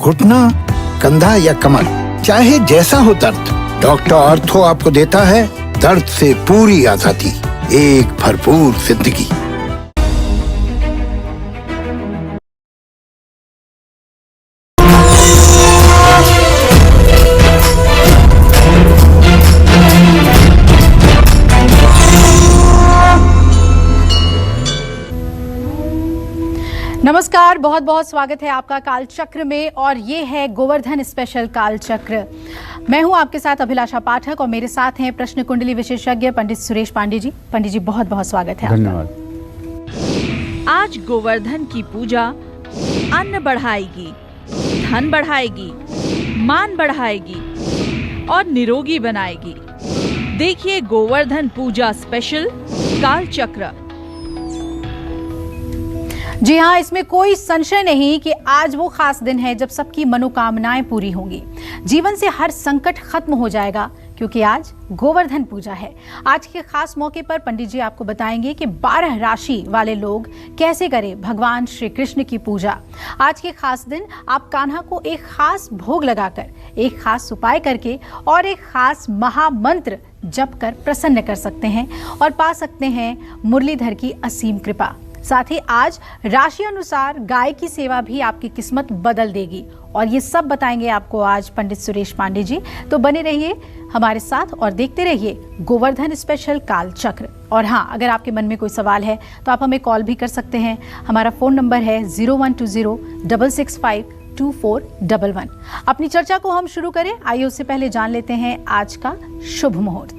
घुटना, कंधा या कमर, चाहे जैसा हो दर्द, डॉक्टर ऑर्थो आपको देता है दर्द से पूरी आजादी, एक भरपूर जिंदगी। नमस्कार, बहुत बहुत स्वागत है आपका काल चक्र में। और ये है गोवर्धन स्पेशल काल चक्र। मैं हूं आपके साथ अभिलाषा पाठक और मेरे साथ हैं प्रश्न कुंडली विशेषज्ञ पंडित सुरेश पांडे जी। पंडित जी, बहुत बहुत स्वागत है आपका। धन्यवाद। आज गोवर्धन की पूजा अन्न बढ़ाएगी, धन बढ़ाएगी, मान बढ़ाएगी और निरोगी बनाएगी। देखिए गोवर्धन पूजा स्पेशल काल चक्र। जी हाँ, इसमें कोई संशय नहीं कि आज वो खास दिन है जब सबकी मनोकामनाएं पूरी होंगी, जीवन से हर संकट खत्म हो जाएगा, क्योंकि आज गोवर्धन पूजा है। आज के खास मौके पर पंडित जी आपको बताएंगे कि 12 राशि वाले लोग कैसे करें भगवान श्री कृष्ण की पूजा। आज के खास दिन आप कान्हा को एक खास भोग लगाकर, एक खास उपाय करके और एक खास महामंत्र जप कर प्रसन्न कर सकते हैं और पा सकते हैं मुरलीधर की असीम कृपा। साथ ही आज राशि अनुसार गाय की सेवा भी आपकी किस्मत बदल देगी, और ये सब बताएंगे आपको आज पंडित सुरेश पांडे जी। तो बने रहिए हमारे साथ और देखते रहिए गोवर्धन स्पेशल काल चक्र। और हाँ, अगर आपके मन में कोई सवाल है तो आप हमें कॉल भी कर सकते हैं। हमारा फ़ोन नंबर है 0120-665-2411। अपनी चर्चा को हम शुरू करें। आइए उससे पहले जान लेते हैं आज का शुभ मुहूर्त।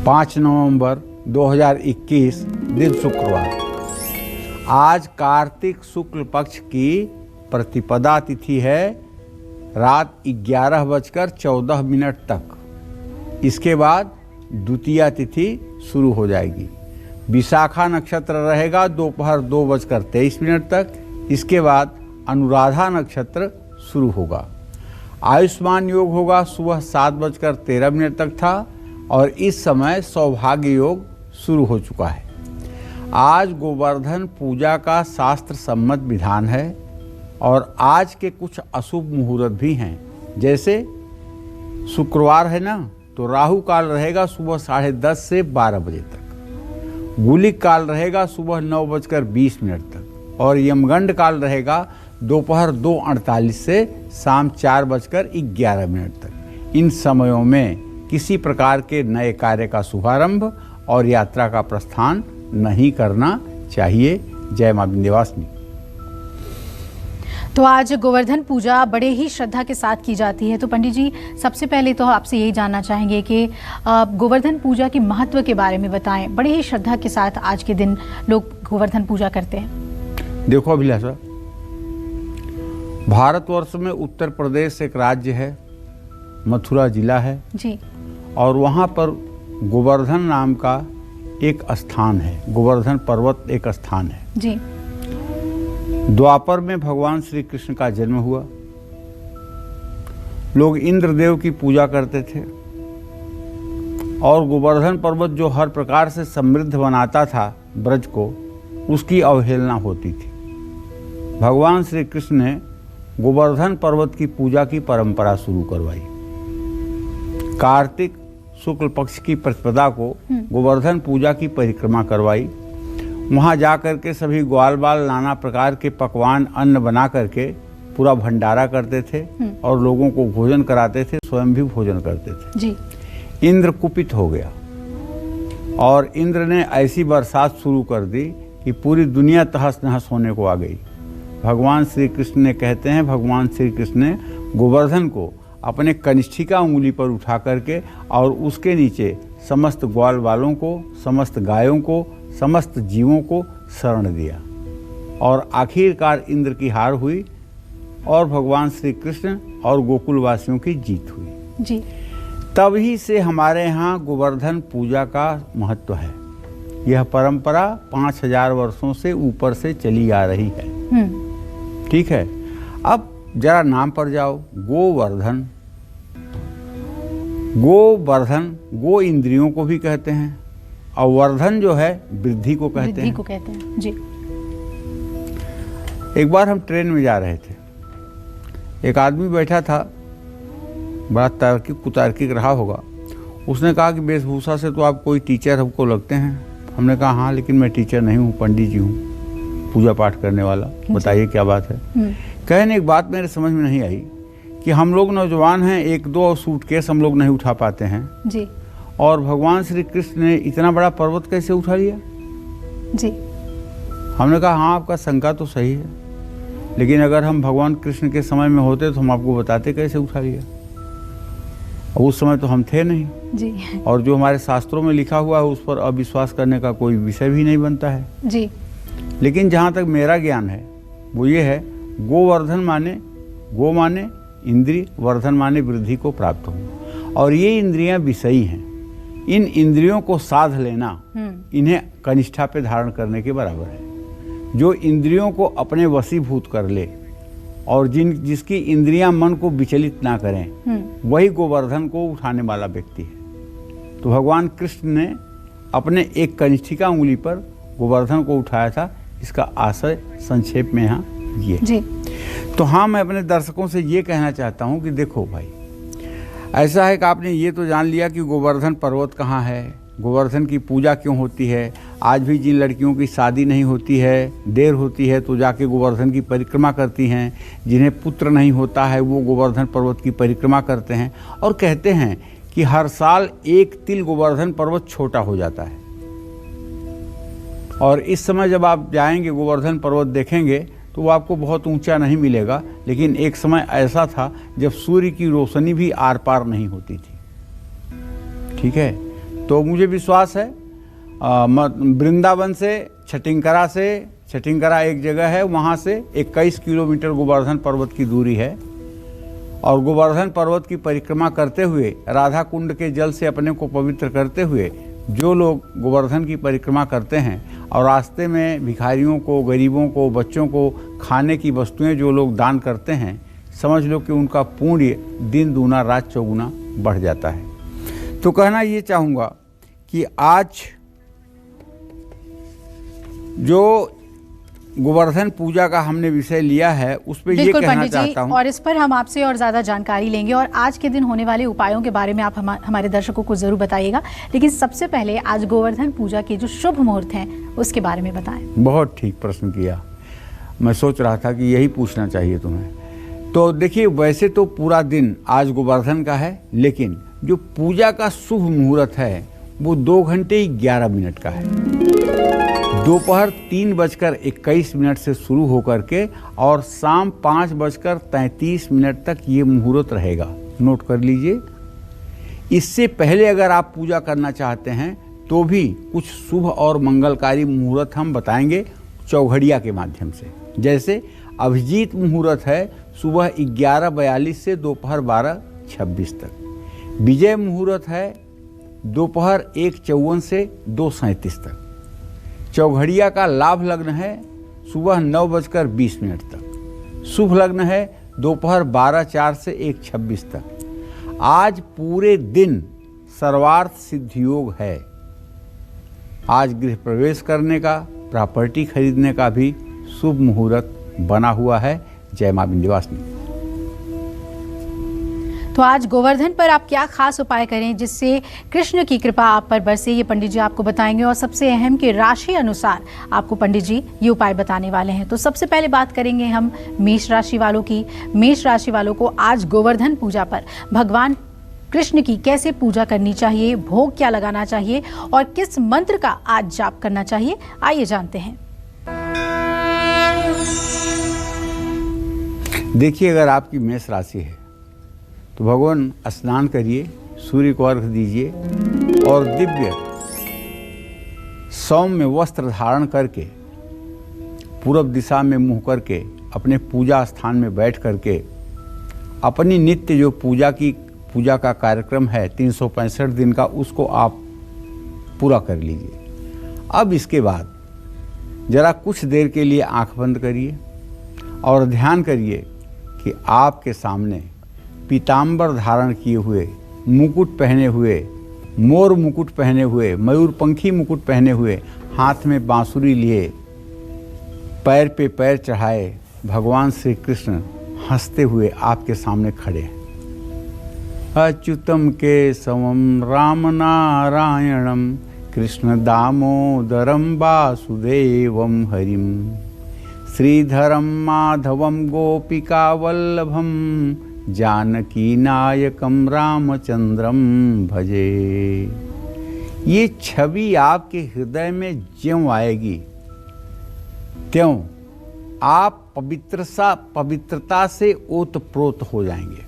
5 नवंबर 2021 दिन शुक्रवार। आज कार्तिक शुक्ल पक्ष की प्रतिपदा तिथि है रात 11:14 तक। इसके बाद द्वितीया तिथि शुरू हो जाएगी। विशाखा नक्षत्र रहेगा दोपहर 2:23 तक। इसके बाद अनुराधा नक्षत्र शुरू होगा। आयुष्मान योग होगा सुबह 7:13 तक था और इस समय सौभाग्य योग शुरू हो चुका है। आज गोवर्धन पूजा का शास्त्र सम्मत विधान है और आज के कुछ अशुभ मुहूर्त भी हैं। जैसे शुक्रवार है ना, तो राहु काल रहेगा सुबह 10:30 से 12 बजे तक। गुलिक काल रहेगा सुबह 9:20 तक और यमगंड काल रहेगा दोपहर 2:48 से शाम 4:11 तक। इन समयों में किसी प्रकार के नए कार्य का शुभारंभ और यात्रा का प्रस्थान नहीं करना चाहिए। जय मां विंध्यवासिनी। तो आज गोवर्धन पूजा बड़े ही श्रद्धा के साथ की जाती है। तो पंडित जी, सबसे पहले तो आपसे यही जानना चाहेंगे कि गोवर्धन पूजा के महत्व के बारे में बताएं। बड़े ही श्रद्धा के साथ आज के दिन लोग गोवर्धन पूजा करते हैं। देखो अभिलाषा, भारतवर्ष में उत्तर प्रदेश एक राज्य है, मथुरा जिला है जी, और वहाँ पर गोवर्धन नाम का एक स्थान है। गोवर्धन पर्वत एक स्थान है जी। द्वापर में भगवान श्री कृष्ण का जन्म हुआ। लोग इंद्रदेव की पूजा करते थे और गोवर्धन पर्वत जो हर प्रकार से समृद्ध बनाता था ब्रज को, उसकी अवहेलना होती थी। भगवान श्री कृष्ण ने गोवर्धन पर्वत की पूजा की परंपरा शुरू करवाई। कार्तिक शुक्ल पक्ष की प्रतिपदा को गोवर्धन पूजा की परिक्रमा करवाई। वहाँ जा कर के सभी ग्वाल बाल नाना प्रकार के पकवान अन्न बना करके पूरा भंडारा करते थे और लोगों को भोजन कराते थे, स्वयं भी भोजन करते थे जी। इंद्र कुपित हो गया और इंद्र ने ऐसी बरसात शुरू कर दी कि पूरी दुनिया तहस नहस होने को आ गई। भगवान श्री कृष्ण ने कहते हैं, भगवान श्री कृष्ण ने गोवर्धन को अपने कनिष्ठिका उंगली पर उठा करके और उसके नीचे समस्त ग्वाल वालों को, समस्त गायों को, समस्त जीवों को शरण दिया और आखिरकार इंद्र की हार हुई और भगवान श्री कृष्ण और गोकुल वासियों की जीत हुई जी। तभी से हमारे यहाँ गोवर्धन पूजा का महत्व है। यह परंपरा 5000 वर्षों से ऊपर से चली आ रही है। ठीक है, अब जरा नाम पर जाओ। गोवर्धन, गोवर्धन, गो इंद्रियों को भी कहते हैं और वर्धन जो है वृद्धि को कहते हैं। जी। एक बार हम ट्रेन में जा रहे थे, एक आदमी बैठा था, बड़ा कुतार्किक रहा होगा। उसने कहा कि वेशभूषा से तो आप कोई टीचर हमको लगते हैं। हमने कहा हाँ, लेकिन मैं टीचर नहीं हूँ, पंडित जी हूँ, पूजा पाठ करने वाला। बताइए क्या बात है। कहने एक बात मेरे समझ में नहीं आई कि हम लोग नौजवान हैं, 1-2 सूटकेस हम लोग नहीं उठा पाते हैं जी, और भगवान श्री कृष्ण ने इतना बड़ा पर्वत कैसे उठा लिया जी। हमने कहा हाँ, आपका शंका तो सही है, लेकिन अगर हम भगवान कृष्ण के समय में होते तो हम आपको बताते कैसे उठा लिया। उस समय तो हम थे नहीं जी, और जो हमारे शास्त्रों में लिखा हुआ है उस पर अविश्वास करने का कोई विषय भी नहीं बनता है जी। लेकिन जहाँ तक मेरा ज्ञान है वो ये है, गोवर्धन माने, गो माने इंद्रिय, वर्धन माने वृद्धि को प्राप्त हो, और ये इंद्रियां विषयी हैं। इन इंद्रियों को साध लेना इन्हें कनिष्ठा पे धारण करने के बराबर है। जो इंद्रियों को अपने वशीभूत कर ले और जिसकी इंद्रियां मन को विचलित ना करें, वही गोवर्धन को उठाने वाला व्यक्ति है। तो भगवान कृष्ण ने अपने एक कनिष्ठिका उंगली पर गोवर्धन को उठाया था। इसका आशय संक्षेप में यहाँ ये जी। तो हाँ, मैं अपने दर्शकों से ये कहना चाहता हूँ कि देखो भाई, ऐसा है कि आपने ये तो जान लिया कि गोवर्धन पर्वत कहाँ है, गोवर्धन की पूजा क्यों होती है। आज भी जिन लड़कियों की शादी नहीं होती है, देर होती है, तो जाके गोवर्धन की परिक्रमा करती हैं। जिन्हें पुत्र नहीं होता है वो गोवर्धन पर्वत की परिक्रमा करते हैं और कहते हैं कि हर साल 1 तिल गोवर्धन पर्वत छोटा हो जाता है। और इस समय जब आप जाएंगे गोवर्धन पर्वत देखेंगे तो वो आपको बहुत ऊंचा नहीं मिलेगा, लेकिन एक समय ऐसा था जब सूर्य की रोशनी भी आर पार नहीं होती थी। ठीक है, तो मुझे विश्वास है वृंदावन से छटिंकरा एक जगह है, वहाँ से 21 किलोमीटर गोवर्धन पर्वत की दूरी है। और गोवर्धन पर्वत की परिक्रमा करते हुए, राधा कुंड के जल से अपने को पवित्र करते हुए जो लोग गोवर्धन की परिक्रमा करते हैं और रास्ते में भिखारियों को, गरीबों को, बच्चों को खाने की वस्तुएं जो लोग दान करते हैं, समझ लो कि उनका पुण्य दिन दूना रात चौगुना बढ़ जाता है। तो कहना ये चाहूँगा कि आज जो गोवर्धन पूजा का हमने विषय लिया है उस पर ये कहना चाहता हूँ, और इस पर हम आपसे और ज़्यादा जानकारी लेंगे और आज के दिन होने वाले उपायों के बारे में आप हमारे दर्शकों को ज़रूर बताइएगा। लेकिन सबसे पहले आज गोवर्धन पूजा के जो शुभ मुहूर्त हैं उसके बारे में बताएं। बहुत ठीक प्रश्न किया, मैं सोच रहा था कि यही पूछना चाहिए तुम्हें। तो देखिए, वैसे तो पूरा दिन आज गोवर्धन का है, लेकिन जो पूजा का शुभ मुहूर्त है वो 2 घंटे 11 मिनट का है। दोपहर 3:21 से शुरू होकर के और शाम 5:33 तक ये मुहूर्त रहेगा। नोट कर लीजिए। इससे पहले अगर आप पूजा करना चाहते हैं तो भी कुछ शुभ और मंगलकारी मुहूर्त हम बताएंगे चौघड़िया के माध्यम से। जैसे अभिजीत मुहूर्त है सुबह 11:42 से दोपहर 12:26 तक। विजय मुहूर्त है दोपहर 1:54 से 2:37 तक। चौघड़िया का लाभ लग्न है सुबह 9:20 तक। शुभ लग्न है दोपहर 12:04 से 1:26 तक। आज पूरे दिन सर्वार्थ सिद्धि योग है। आज गृह प्रवेश करने का, प्रॉपर्टी खरीदने का भी शुभ मुहूर्त बना हुआ है। जय मां विंध्यवासिनी। तो आज गोवर्धन पर आप क्या खास उपाय करें जिससे कृष्ण की कृपा आप पर बरसे, ये पंडित जी आपको बताएंगे। और सबसे अहम कि राशि अनुसार आपको पंडित जी ये उपाय बताने वाले हैं। तो सबसे पहले बात करेंगे हम मेष राशि वालों की। मेष राशि वालों को आज गोवर्धन पूजा पर भगवान कृष्ण की कैसे पूजा करनी चाहिए, भोग क्या लगाना चाहिए और किस मंत्र का आज जाप करना चाहिए, आइए जानते हैं। देखिए, अगर आपकी मेष राशि है तो भगवान स्नान करिए, सूर्य को अर्घ दीजिए और दिव्य सौम्य वस्त्र धारण करके पूर्व दिशा में मुंह करके अपने पूजा स्थान में बैठ करके अपनी नित्य जो पूजा का कार्यक्रम है 365 दिन का, उसको आप पूरा कर लीजिए। अब इसके बाद जरा कुछ देर के लिए आंख बंद करिए और ध्यान करिए कि आपके सामने पीताम्बर धारण किए हुए, मुकुट पहने हुए, मोर मुकुट पहने हुए, मयूर पंखी मुकुट पहने हुए, हाथ में बांसुरी लिए, पैर पे पैर चढ़ाए भगवान श्री कृष्ण हंसते हुए आपके सामने खड़े हैं। अच्युतम केशवम राम नारायणम कृष्ण दामोदरम वासुदेवम हरिम श्रीधरम माधवम गोपिका वल्लभम जानकी नायकम रामचंद्रम भजे। ये छवि आपके हृदय में ज्यों आएगी त्यों आप पवित्रता से ओतप्रोत हो जाएंगे,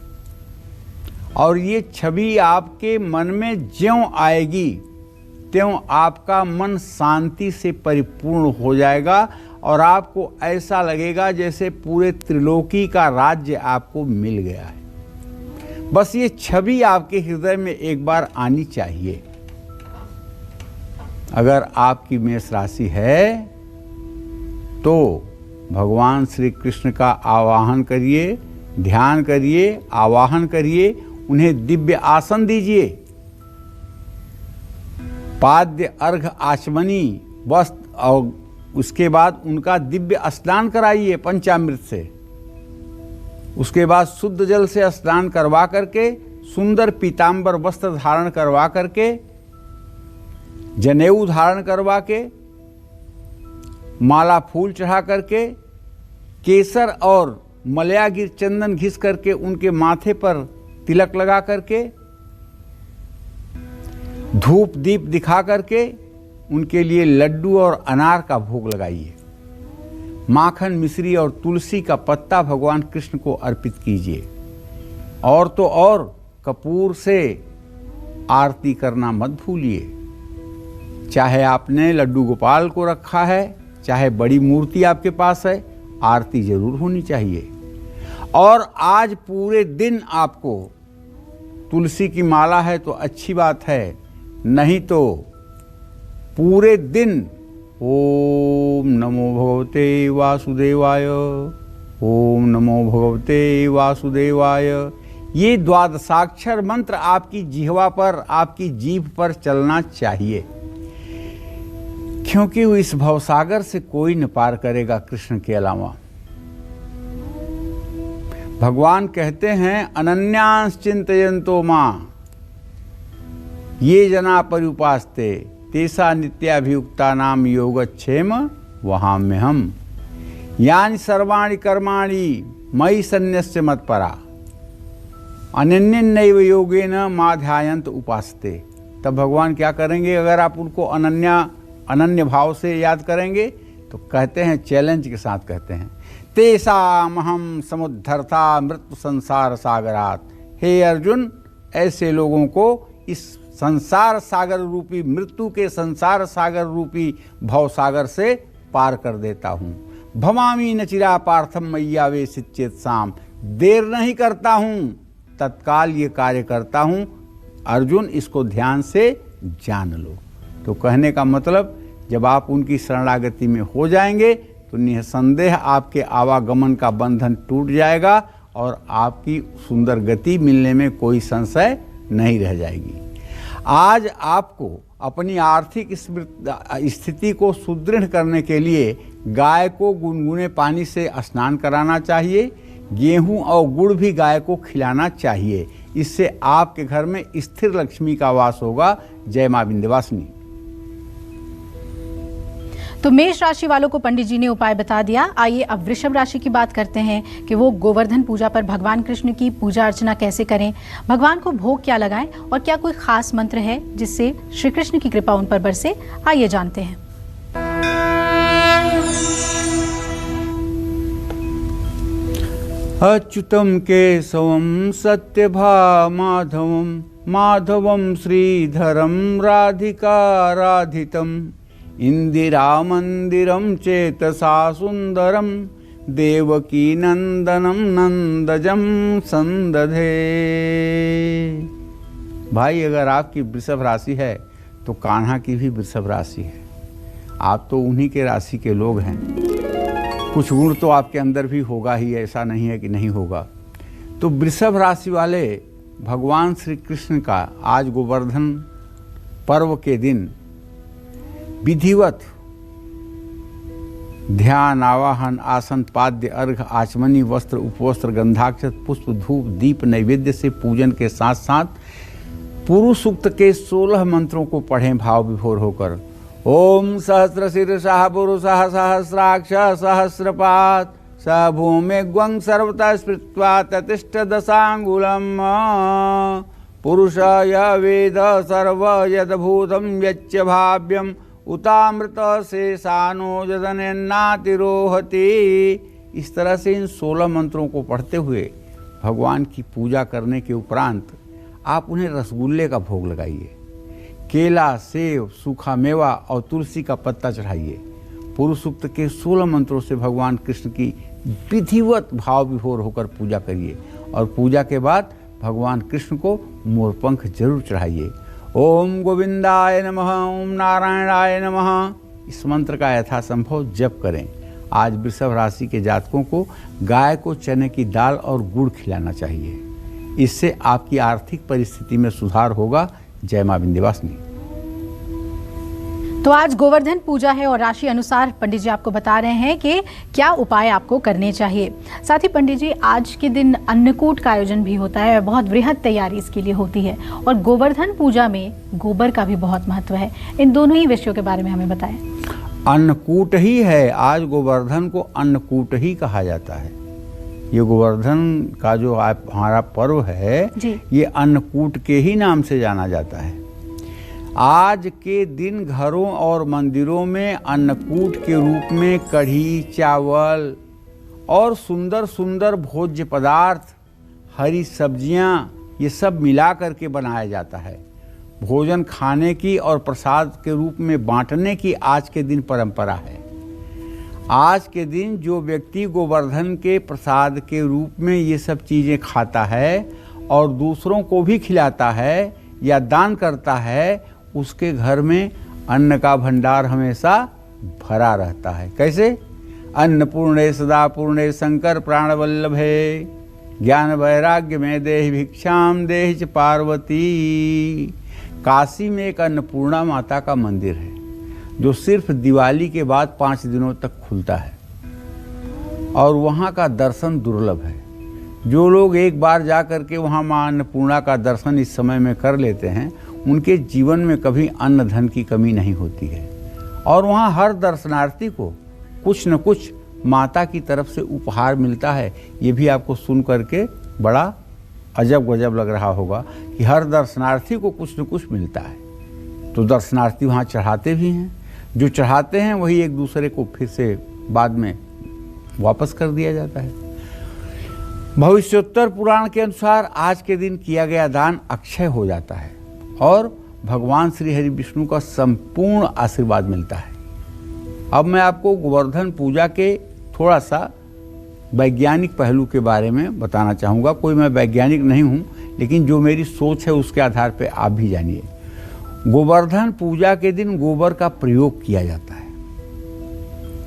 और ये छवि आपके मन में ज्यों आएगी त्यों आपका मन शांति से परिपूर्ण हो जाएगा और आपको ऐसा लगेगा जैसे पूरे त्रिलोकी का राज्य आपको मिल गया है। बस ये छवि आपके हृदय में एक बार आनी चाहिए। अगर आपकी मेष राशि है तो भगवान श्री कृष्ण का आवाहन करिए, ध्यान करिए, आवाहन करिए, उन्हें दिव्य आसन दीजिए, पाद्य अर्घ आचमनी वस्त्र, और उसके बाद उनका दिव्य स्नान कराइए पंचामृत से। उसके बाद शुद्ध जल से स्नान करवा करके, सुंदर पीतांबर वस्त्र धारण करवा करके, जनेऊ धारण करवा के, माला फूल चढ़ा करके, केसर और मलयागिर चंदन घिस करके उनके माथे पर तिलक लगा करके, धूप दीप दिखा करके उनके लिए लड्डू और अनार का भोग लगाइए। माखन, मिश्री और तुलसी का पत्ता भगवान कृष्ण को अर्पित कीजिए। और तो और कपूर से आरती करना मत भूलिए। चाहे आपने लड्डू गोपाल को रखा है, चाहे बड़ी मूर्ति आपके पास है, आरती जरूर होनी चाहिए। और आज पूरे दिन आपको तुलसी की माला है तो अच्छी बात है, नहीं तो पूरे दिन ओम नमो भगवते वासुदेवाय, ओम नमो भगवते वासुदेवाय, ये द्वादशाक्षर मंत्र आपकी जिह्वा पर, आपकी जीभ पर चलना चाहिए, क्योंकि वो इस भवसागर से कोई न पार करेगा कृष्ण के अलावा। भगवान कहते हैं अनन्यांश चिंतयन्तो मां ये जना पर्युपास्ते तेसा नित्याभियुक्ता नाम योगक्षेम वहाम्यहम् यानि सर्वाणि कर्माणि मयि सन्न्यस्य मत्परा अनन्येनैव योगेन मा ध्यायन्त उपासते। तब भगवान क्या करेंगे? अगर आप उनको अनन्य भाव से याद करेंगे तो कहते हैं, चैलेंज के साथ कहते हैं, तेषामहं समुद्धर्ता मृत्यु संसार सागरात। हे अर्जुन, ऐसे लोगों को इस संसार सागर रूपी, मृत्यु के संसार सागर रूपी भव सागर से पार कर देता हूँ। भवामी न चिरा पार्थम मय्यावेशित चेतसाम, देर नहीं करता हूँ, तत्काल ये कार्य करता हूँ। अर्जुन, इसको ध्यान से जान लो। तो कहने का मतलब, जब आप उनकी शरणागति में हो जाएंगे तो निसंदेह आपके आवागमन का बंधन टूट जाएगा और आपकी सुंदर गति मिलने में कोई संशय नहीं रह जाएगी। आज आपको अपनी आर्थिक स्थिति को सुदृढ़ करने के लिए गाय को गुनगुने पानी से स्नान कराना चाहिए। गेहूं और गुड़ भी गाय को खिलाना चाहिए। इससे आपके घर में स्थिर लक्ष्मी का वास होगा। जय मां विंध्यवासिनी। तो मेष राशि वालों को पंडित जी ने उपाय बता दिया। आइए अब वृषभ राशि की बात करते हैं कि वो गोवर्धन पूजा पर भगवान कृष्ण की पूजा अर्चना कैसे करें, भगवान को भोग क्या लगाएं और क्या कोई खास मंत्र है जिससे श्री कृष्ण की कृपा उन पर बरसे। आइए जानते हैं। अच्युतम केशवम सत्यभामाधवम माधवम श्रीधरम राधिकाराधितम इंदिरा मंदिरम चेतसा सुंदरम देवकी नंदनम नंदजम संदधे। भाई, अगर आपकी वृषभ राशि है तो कान्हा की भी वृषभ राशि है। आप तो उन्हीं के राशि के लोग हैं। कुछ गुण तो आपके अंदर भी होगा ही, ऐसा नहीं है कि नहीं होगा। तो वृषभ राशि वाले भगवान श्री कृष्ण का आज गोवर्धन पर्व के दिन विधिवत ध्यान, आवाहन, आसन, पाद्य, अर्घ, आचमनी, वस्त्र, उपवस्त्र, गंधाक्षत, पुष्प, धूप, दीप, नैवेद्य से पूजन के साथ साथ पुरुष सूक्त के 16 मंत्रों को पढ़ें भाव विभोर होकर। ओम सहस्र शीर्षः पुरुषः सहस्राक्ष सहस्रपात् स भूमि ग्वं सर्वतः स्मृत्वा ततिष्ठ दशांगुलम् पुरुष य वेद सर्व यद्भूतं यच्च भाव्यम् उतामृत शेषानो यदनेन्नातिरोहति। इस तरह से इन 16 मंत्रों को पढ़ते हुए भगवान की पूजा करने के उपरांत आप उन्हें रसगुल्ले का भोग लगाइए, केला, सेव, सूखा मेवा और तुलसी का पत्ता चढ़ाइए। पुरुष सूक्त के 16 मंत्रों से भगवान कृष्ण की विधिवत भाव विभोर होकर पूजा करिए और पूजा के बाद भगवान कृष्ण को मोरपंख जरूर चढ़ाइए। ओम गोविंदाय नमः, ओम नारायणाय नमः, इस मंत्र का यथासंभव जप करें। आज वृषभ राशि के जातकों को गाय को चने की दाल और गुड़ खिलाना चाहिए, इससे आपकी आर्थिक परिस्थिति में सुधार होगा। जय मां विंध्यवासिनी। तो आज गोवर्धन पूजा है और राशि अनुसार पंडित जी आपको बता रहे हैं कि क्या उपाय आपको करने चाहिए। साथ ही पंडित जी आज के दिन अन्नकूट का आयोजन भी होता है, बहुत वृहद तैयारी इसके लिए होती है और गोवर्धन पूजा में गोबर का भी बहुत महत्व है। इन दोनों ही विषयों के बारे में हमें बताएं। अन्नकूट ही है, आज गोवर्धन को अन्नकूट ही कहा जाता है। ये गोवर्धन का जो हमारा पर्व है ये अन्नकूट के ही नाम से जाना जाता है। आज के दिन घरों और मंदिरों में अन्नकूट के रूप में कढ़ी, चावल और सुंदर सुंदर भोज्य पदार्थ, हरी सब्जियां, ये सब मिला करके बनाया जाता है। भोजन खाने की और प्रसाद के रूप में बांटने की आज के दिन परंपरा है। आज के दिन जो व्यक्ति गोवर्धन के प्रसाद के रूप में ये सब चीज़ें खाता है और दूसरों को भी खिलाता है या दान करता है, उसके घर में अन्न का भंडार हमेशा भरा रहता है। कैसे? अन्नपूर्णे सदा पूर्णे शंकर प्राणवल्लभे ज्ञान वैराग्य में देहि भिक्षाम देहि च पार्वती। काशी में एक अन्नपूर्णा माता का मंदिर है जो सिर्फ दिवाली के बाद 5 दिनों तक खुलता है और वहाँ का दर्शन दुर्लभ है। जो लोग एक बार जा करके वहाँ माँ अन्नपूर्णा का दर्शन इस समय में कर लेते हैं, उनके जीवन में कभी अन्न धन की कमी नहीं होती है। और वहाँ हर दर्शनार्थी को कुछ न कुछ माता की तरफ से उपहार मिलता है। ये भी आपको सुन करके बड़ा अजब गजब लग रहा होगा कि हर दर्शनार्थी को कुछ न कुछ मिलता है। तो दर्शनार्थी वहाँ चढ़ाते भी हैं, जो चढ़ाते हैं वही एक दूसरे को फिर से बाद में वापस कर दिया जाता है। भविष्योत्तर पुराण के अनुसार आज के दिन किया गया दान अक्षय हो जाता है और भगवान श्री हरि विष्णु का संपूर्ण आशीर्वाद मिलता है। अब मैं आपको गोवर्धन पूजा के थोड़ा सा वैज्ञानिक पहलू के बारे में बताना चाहूँगा। कोई मैं वैज्ञानिक नहीं हूँ, लेकिन जो मेरी सोच है उसके आधार पर आप भी जानिए। गोवर्धन पूजा के दिन गोबर का प्रयोग किया जाता है।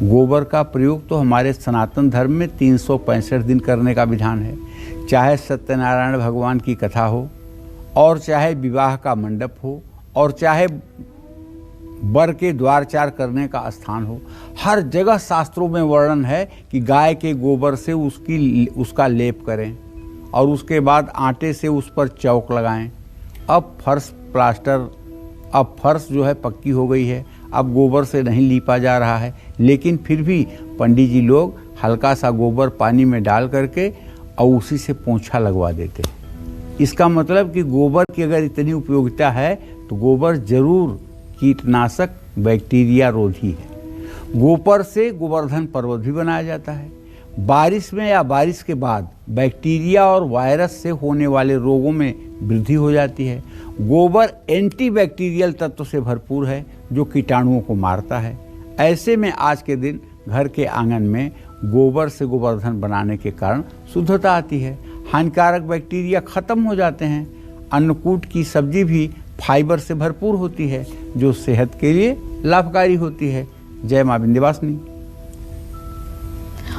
गोबर का प्रयोग तो हमारे सनातन धर्म में 365 दिन करने का विधान है। चाहे सत्यनारायण भगवान की कथा हो और चाहे विवाह का मंडप हो और चाहे वर के द्वारचार करने का स्थान हो, हर जगह शास्त्रों में वर्णन है कि गाय के गोबर से उसका लेप करें और उसके बाद आटे से उस पर चौक लगाएं। अब फर्श जो है पक्की हो गई है, अब गोबर से नहीं लीपा जा रहा है, लेकिन फिर भी पंडित जी लोग हल्का सा गोबर पानी में डाल करके और उसी से पोंछा लगवा देते हैं। इसका मतलब कि गोबर की अगर इतनी उपयोगिता है तो गोबर जरूर कीटनाशक बैक्टीरिया रोधी है। गोबर से गोवर्धन पर्वत भी बनाया जाता है। बारिश में या बारिश के बाद बैक्टीरिया और वायरस से होने वाले रोगों में वृद्धि हो जाती है। गोबर एंटीबैक्टीरियल तत्व से भरपूर है जो कीटाणुओं को मारता है। ऐसे में आज के दिन घर के आंगन में गोबर से गोवर्धन बनाने के कारण शुद्धता आती है, हानिकारक बैक्टीरिया खत्म हो जाते हैं। अन्नकूट की सब्जी भी फाइबर से भरपूर होती है जो सेहत के लिए लाभकारी होती है। जय मां विंध्यवासिनी।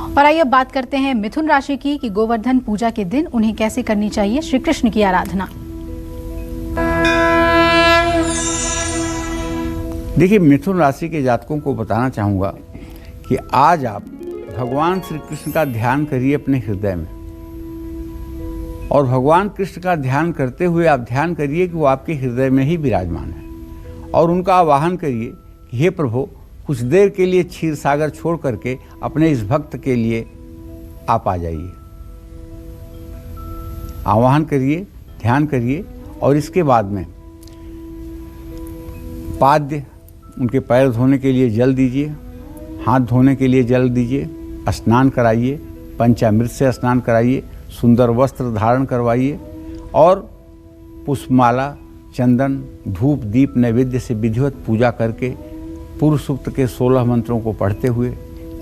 और आइए अब बात करते हैं मिथुन राशि की कि गोवर्धन पूजा के दिन उन्हें कैसे करनी चाहिए श्री कृष्ण की आराधना। देखिए, मिथुन राशि के जातकों को बताना चाहूँगा कि आज आप भगवान श्री कृष्ण का ध्यान करिए अपने हृदय में, और भगवान कृष्ण का ध्यान करते हुए आप ध्यान करिए कि वो आपके हृदय में ही विराजमान है, और उनका आवाहन करिए कि हे प्रभु, कुछ देर के लिए क्षीर सागर छोड़ करके अपने इस भक्त के लिए आप आ जाइए। आवाहन करिए, ध्यान करिए, और इसके बाद में पाद्य उनके पैर धोने के लिए जल दीजिए, हाथ धोने के लिए जल दीजिए, स्नान कराइए, पंचामृत से स्नान कराइए, सुंदर वस्त्र धारण करवाइए, और पुष्पमाला, चंदन, धूप, दीप, नैवेद्य से विधिवत पूजा करके पूर्व सूक्त के 16 मंत्रों को पढ़ते हुए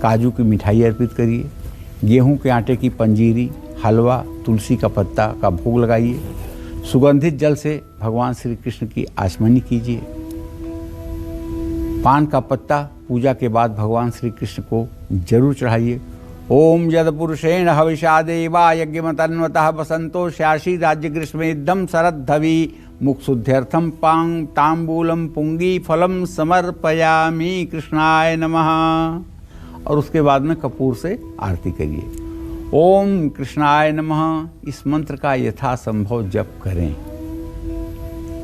काजू की मिठाई अर्पित करिए, गेहूं के आटे की पंजीरी, हलवा, तुलसी का पत्ता का भोग लगाइए, सुगंधित जल से भगवान श्री कृष्ण की आचमनी कीजिए, पान का पत्ता पूजा के बाद भगवान श्री कृष्ण को जरूर चढ़ाइए। ओम यद पुरुषेण हविषा देवा यज्ञमतन्वतः बसंतो श्याशी राज्य ग्रीष्मेदम शरद्धवी मुक्षुद्ध्यर्थम पांग तांबूलम पुंगी फलम समर्पयामि कृष्णाय नमः। और उसके बाद में कपूर से आरती करिए। ओम कृष्णाय नमः इस मंत्र का यथासंभव जप करें।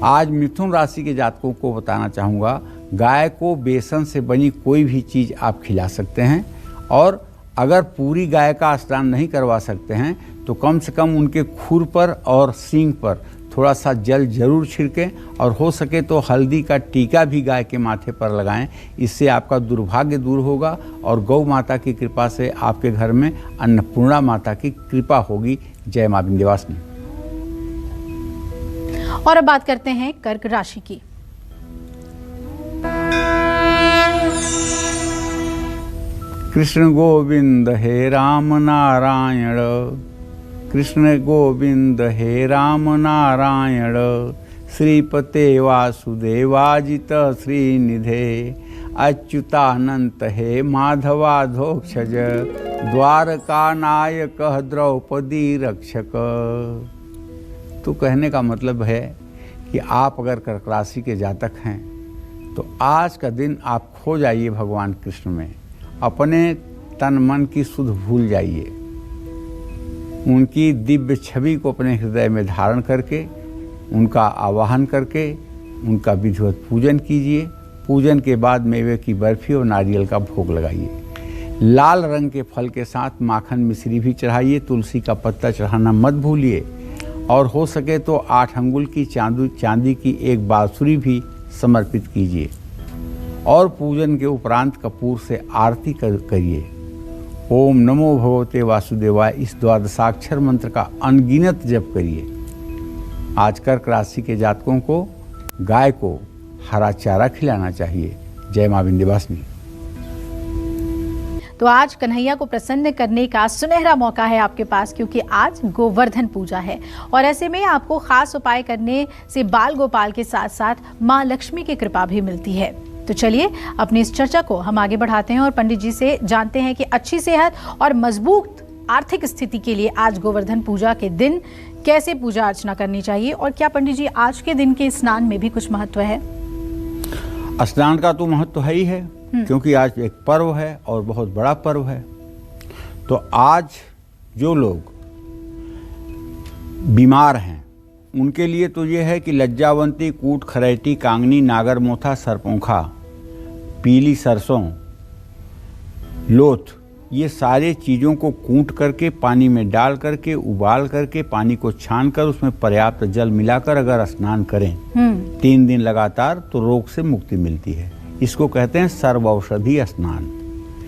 आज मिथुन राशि के जातकों को बताना चाहूँगा, गाय को बेसन से बनी कोई भी चीज़ आप खिला सकते हैं, और अगर पूरी गाय का स्नान नहीं करवा सकते हैं तो कम से कम उनके खुर पर और सींग पर थोड़ा सा जल जरूर छिड़कें, और हो सके तो हल्दी का टीका भी गाय के माथे पर लगाएं। इससे आपका दुर्भाग्य दूर होगा और गौ माता की कृपा से आपके घर में अन्नपूर्णा माता की कृपा होगी। जय मां विंध्यवासिनी। और अब बात करते हैं कर्क राशि की। कृष्ण गोविंद हे राम नारायण, कृष्ण गोविंद हे राम नारायण, श्रीपते वासुदेवाजित श्रीनिधे, अच्युतानंत हे माधवाधोक्षज, द्वारका नायक द्रौपदी रक्षक। तो कहने का मतलब है कि आप अगर कर्क राशि के जातक हैं तो आज का दिन आप खो जाइए भगवान कृष्ण में, अपने तन मन की सुध भूल जाइए, उनकी दिव्य छवि को अपने हृदय में धारण करके, उनका आवाहन करके, उनका विधिवत पूजन कीजिए। पूजन के बाद मेवे की बर्फी और नारियल का भोग लगाइए। लाल रंग के फल के साथ माखन मिश्री भी चढ़ाइए। तुलसी का पत्ता चढ़ाना मत भूलिए, और हो सके तो 8 अंगुल की चांदी की एक बांसुरी भी समर्पित कीजिए, और पूजन के उपरांत कपूर से आरती करिए। ओम नमो भगवते वासुदेवाय इस द्वादशाक्षर मंत्र का अनगिनत जप करिए। आज कर्क राशि के जातकों को गाय को हरा चारा खिलाना चाहिए। जय मां विंध्यवासिनी। तो आज कन्हैया को प्रसन्न करने का सुनहरा मौका है आपके पास, क्योंकि आज गोवर्धन पूजा है, और ऐसे में आपको खास उपाय करने से बाल गोपाल के साथ साथ मां लक्ष्मी की कृपा भी मिलती है। तो चलिए अपनी इस चर्चा को हम आगे बढ़ाते हैं और पंडित जी से जानते हैं कि अच्छी सेहत और मजबूत आर्थिक स्थिति के लिए आज गोवर्धन पूजा के दिन कैसे पूजा अर्चना करनी चाहिए, और क्या पंडित जी आज के दिन के स्नान में भी कुछ महत्व है? स्नान का तो महत्व है ही है, क्योंकि आज एक पर्व है और बहुत बड़ा पर्व है। तो आज जो लोग बीमार हैं उनके लिए तो ये है कि लज्जावंती, कूट, खरैटी, कांगनी, नागर मोथा, सरपोंखा, पीली सरसों, लोथ, ये सारे चीज़ों को कूट करके पानी में डाल करके उबाल करके पानी को छान कर उसमें पर्याप्त जल मिलाकर अगर स्नान करें 3 दिन लगातार तो रोग से मुक्ति मिलती है। इसको कहते हैं सर्वौषधि स्नान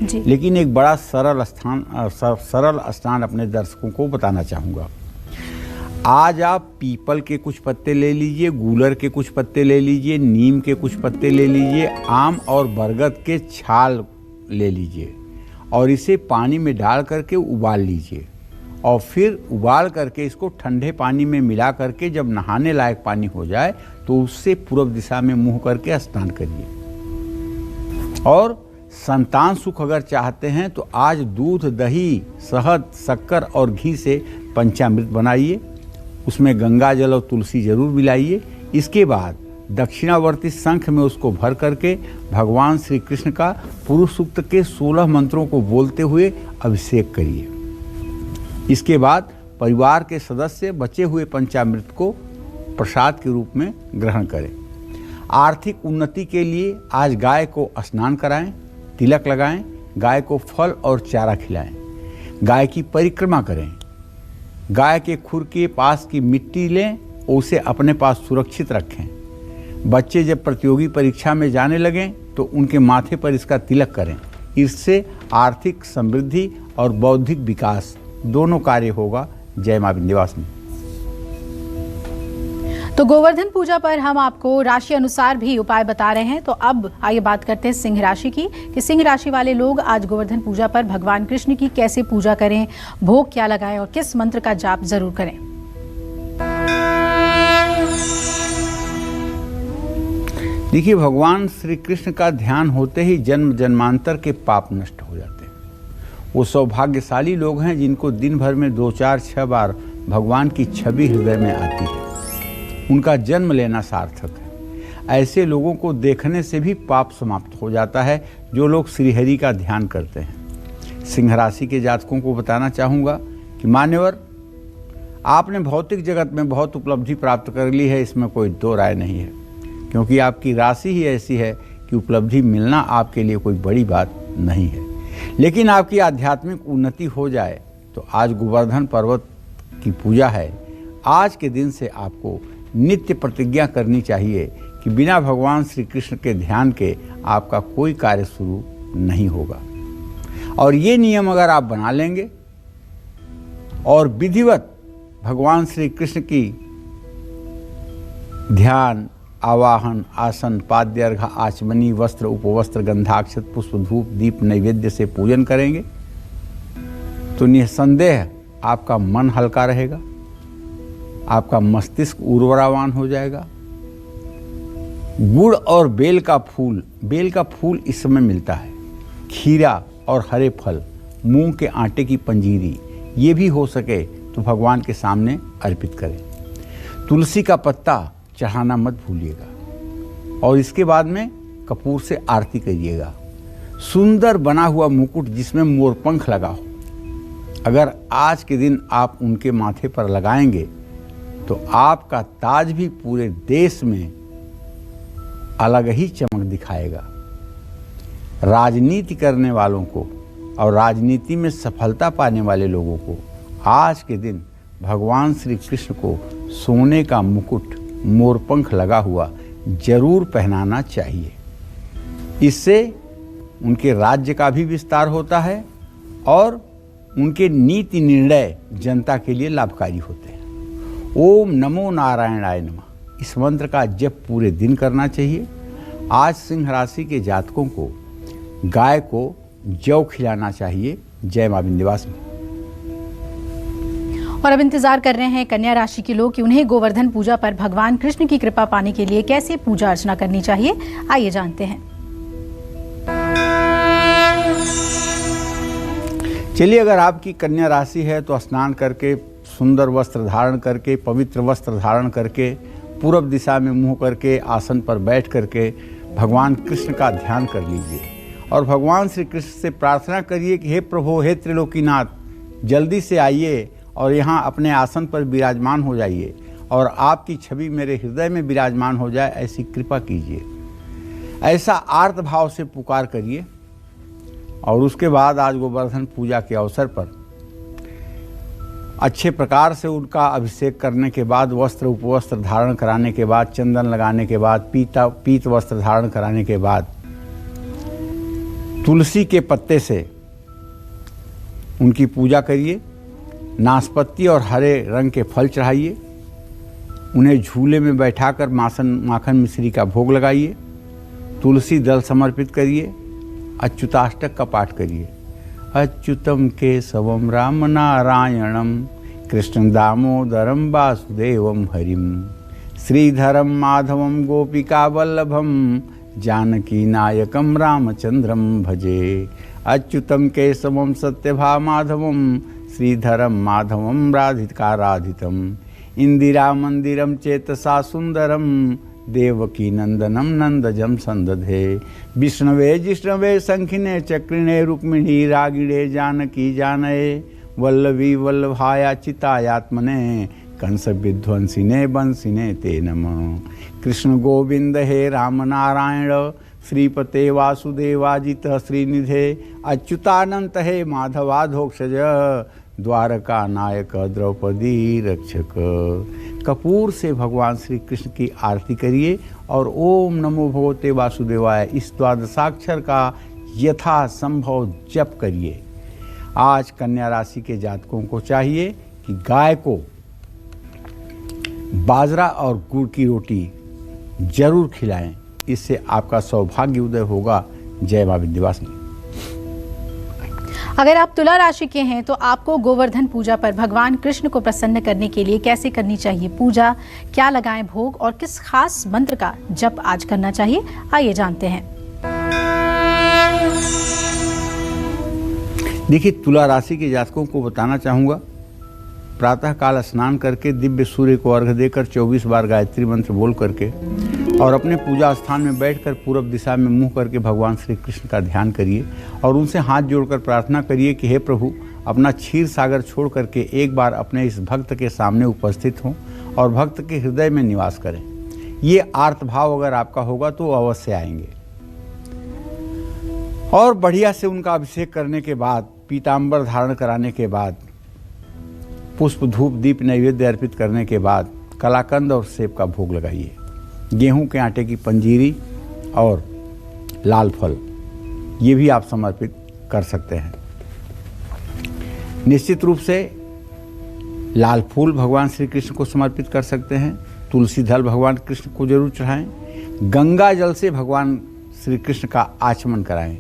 जी। लेकिन एक बड़ा सरल स्नान अपने दर्शकों को बताना चाहूँगा। आज आप पीपल के कुछ पत्ते ले लीजिए, गूलर के कुछ पत्ते ले लीजिए, नीम के कुछ पत्ते ले लीजिए, आम और बरगद के छाल ले लीजिए, और इसे पानी में डाल करके उबाल लीजिए, और फिर उबाल करके इसको ठंडे पानी में मिला करके जब नहाने लायक पानी हो जाए तो उससे पूर्व दिशा में मुंह करके स्नान करिए। और संतान सुख अगर चाहते हैं तो आज दूध, दही, शहद, शक्कर और घी से पंचामृत बनाइए, उसमें गंगा जल और तुलसी जरूर मिलाइए। इसके बाद दक्षिणावर्ती शंख में उसको भर करके भगवान श्री कृष्ण का पुरुष सूक्त के 16 मंत्रों को बोलते हुए अभिषेक करिए। इसके बाद परिवार के सदस्य बचे हुए पंचामृत को प्रसाद के रूप में ग्रहण करें। आर्थिक उन्नति के लिए आज गाय को स्नान कराएं, तिलक लगाएं, गाय को फल और चारा खिलाएं, गाय की परिक्रमा करें, गाय के खुर के पास की मिट्टी लें, उसे अपने पास सुरक्षित रखें। बच्चे जब प्रतियोगी परीक्षा में जाने लगें तो उनके माथे पर इसका तिलक करें। इससे आर्थिक समृद्धि और बौद्धिक विकास दोनों कार्य होगा। जय मां विंध्यवासिनी। तो गोवर्धन पूजा पर हम आपको राशि अनुसार भी उपाय बता रहे हैं। तो अब आइए बात करते हैं सिंह राशि की कि सिंह राशि वाले लोग आज गोवर्धन पूजा पर भगवान कृष्ण की कैसे पूजा करें, भोग क्या लगाएं और किस मंत्र का जाप जरूर करें। देखिए, भगवान श्री कृष्ण का ध्यान होते ही जन्म जन्मांतर के पाप नष्ट हो जाते हैं। वो सौभाग्यशाली लोग हैं जिनको दिन भर में 2, 4, 6 बार भगवान की छवि हृदय में आती है। उनका जन्म लेना सार्थक है। ऐसे लोगों को देखने से भी पाप समाप्त हो जाता है जो लोग श्रीहरि का ध्यान करते हैं। सिंह राशि के जातकों को बताना चाहूँगा कि मान्यवर, आपने भौतिक जगत में बहुत उपलब्धि प्राप्त कर ली है, इसमें कोई दो राय नहीं है, क्योंकि आपकी राशि ही ऐसी है कि उपलब्धि मिलना आपके लिए कोई बड़ी बात नहीं है। लेकिन आपकी आध्यात्मिक उन्नति हो जाए तो आज गोवर्धन पर्वत की पूजा है। आज के दिन से आपको नित्य प्रतिज्ञा करनी चाहिए कि बिना भगवान श्री कृष्ण के ध्यान के आपका कोई कार्य शुरू नहीं होगा। और ये नियम अगर आप बना लेंगे और विधिवत भगवान श्री कृष्ण की ध्यान, आवाहन, आसन, पाद्य, अर्घ, आचमनी, वस्त्र, उपवस्त्र, गंधाक्षत, पुष्प, धूप, दीप, नैवेद्य से पूजन करेंगे तो निसंदेह आपका मन हल्का रहेगा, आपका मस्तिष्क उर्वरावान हो जाएगा। गुड़ और बेल का फूल इस समय मिलता है, खीरा और हरे फल, मूंग के आटे की पंजीरी, ये भी हो सके तो भगवान के सामने अर्पित करें। तुलसी का पत्ता चढ़ाना मत भूलिएगा और इसके बाद में कपूर से आरती करिएगा। सुंदर बना हुआ मुकुट जिसमें मोरपंख लगा हो, अगर आज के दिन आप उनके माथे पर लगाएंगे तो आपका ताज भी पूरे देश में अलग ही चमक दिखाएगा। राजनीति करने वालों को और राजनीति में सफलता पाने वाले लोगों को आज के दिन भगवान श्री कृष्ण को सोने का मुकुट, मोरपंख लगा हुआ जरूर पहनाना चाहिए। इससे उनके राज्य का भी विस्तार होता है और उनके नीति निर्णय जनता के लिए लाभकारी होते हैं। ओम नमो नारायणाय नमः, इस मंत्र का जप पूरे दिन करना चाहिए। आज सिंह राशि के जातकों को गाय को जौ खिलाना चाहिए। जय मां विंध्यवासिनी। और अब इंतजार कर रहे हैं कन्या राशि के लोग कि उन्हें गोवर्धन पूजा पर भगवान कृष्ण की कृपा पाने के लिए कैसे पूजा अर्चना करनी चाहिए। आइए जानते हैं। चलिए, अगर आपकी कन्या राशि है तो स्नान करके, सुंदर वस्त्र धारण करके, पवित्र वस्त्र धारण करके, पूर्व दिशा में मुंह करके, आसन पर बैठ करके भगवान कृष्ण का ध्यान कर लीजिए और भगवान श्री कृष्ण से प्रार्थना करिए कि हे प्रभु, हे त्रिलोकीनाथ, जल्दी से आइए और यहाँ अपने आसन पर विराजमान हो जाइए और आपकी छवि मेरे हृदय में विराजमान हो जाए, ऐसी कृपा कीजिए। ऐसा आर्त भाव से पुकार करिए। और उसके बाद आज गोवर्धन पूजा के अवसर पर अच्छे प्रकार से उनका अभिषेक करने के बाद, वस्त्र उपवस्त्र धारण कराने के बाद, चंदन लगाने के बाद, पीत वस्त्र धारण कराने के बाद तुलसी के पत्ते से उनकी पूजा करिए। नाशपाती और हरे रंग के फल चढ़ाइए। उन्हें झूले में बैठाकर माखन मिश्री का भोग लगाइए। तुलसी दल समर्पित करिए। अच्युताष्टक का पाठ करिए। अच्युतम केशवम राम नारायणम कृष्ण दामोदरम वासुदेवम हरिम श्रीधरम माधवम गोपिका वल्लभम जानकी नायकम रामचंद्रम भजे। अच्युतम केशवम सत्यभा माधवम श्रीधरम माधवम राधिका राधितम इंदिरा मंदिरम चेतसा सुंदरम देवकी नंदनम नंदजम संदधे। विष्णवे जिष्णवे शंखिने चक्रिणे रुक्मिणी रागिणे जानकी जानये। वल्लवी वल्लभाया चितायात्मने कंस विध्वंसिने बंसिने ते नमः। कृष्ण गोविंद हे राम नारायण श्रीपते वासुदेवाजित श्रीनिधे। अच्युतानंत हे माधवाधोक्षज द्वारका नायक द्रौपदी रक्षक। कपूर से भगवान श्री कृष्ण की आरती करिए और ओम नमो भगवते वासुदेवाय इस द्वादशाक्षर का यथासंभव जप करिए। आज कन्या राशि के जातकों को चाहिए कि गाय को बाजरा और गुड़ की रोटी जरूर खिलाएं, इससे आपका सौभाग्य उदय होगा। जय मां विंध्यवासिनी। अगर आप तुला राशि के हैं तो आपको गोवर्धन पूजा पर भगवान कृष्ण को प्रसन्न करने के लिए कैसे करनी चाहिए पूजा, क्या लगाएं भोग और किस खास मंत्र का जप आज करना चाहिए, आइए जानते हैं। देखिए, तुला राशि के जातकों को बताना चाहूँगा, प्रातः काल स्नान करके दिव्य सूर्य को अर्घ्य देकर 24 बार गायत्री मंत्र बोल करके और अपने पूजा स्थान में बैठकर पूर्व दिशा में मुंह करके भगवान श्री कृष्ण का ध्यान करिए और उनसे हाथ जोड़कर प्रार्थना करिए कि हे प्रभु, अपना क्षीर सागर छोड़ करके एक बार अपने इस भक्त के सामने उपस्थित हों और भक्त के हृदय में निवास करें। ये आर्त भाव अगर आपका होगा तो अवश्य आएंगे। और बढ़िया से उनका अभिषेक करने के बाद, पीताम्बर धारण कराने के बाद, पुष्प धूप दीप नैवेद्य अर्पित करने के बाद कलाकंद और सेब का भोग लगाइए। गेहूं के आटे की पंजीरी और लाल फल ये भी आप समर्पित कर सकते हैं। निश्चित रूप से लाल फूल भगवान श्री कृष्ण को समर्पित कर सकते हैं। तुलसी दल भगवान कृष्ण को जरूर चढ़ाएं। गंगा जल से भगवान श्री कृष्ण का आचमन कराएं।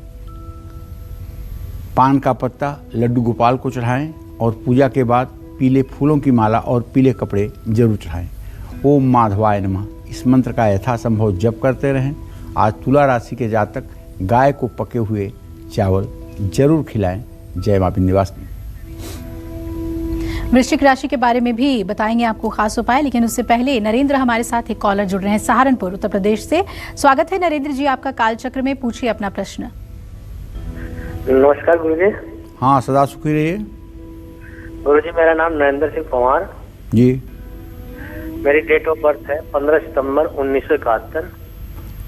पान का पत्ता लड्डू गोपाल को चढ़ाएं और पूजा के बाद पीले फूलों की माला और पीले कपड़े जरूर चढ़ाएं। ओम माधवाय नमः इस मंत्र का यथासंभव जप करते रहें। आज तुला राशि के जातक गाय को पके हुए चावल जरूर खिलाएं। जय मां विंध्यवासिनी। वृश्चिक राशि के बारे में भी बताएंगे आपको खास उपाय, लेकिन उससे पहले नरेंद्र हमारे साथ एक कॉलर जुड़ रहे हैं सहारनपुर उत्तर प्रदेश से। स्वागत है नरेंद्र जी आपका कालचक्र में, पूछिए अपना प्रश्न। नमस्कार गुरुजी। हाँ, सदा सुखी रहिए। गुरुजी, मेरा नाम नरेंद्र सिंह पवार जी। मेरी डेट ऑफ बर्थ है 15 सितंबर 1971।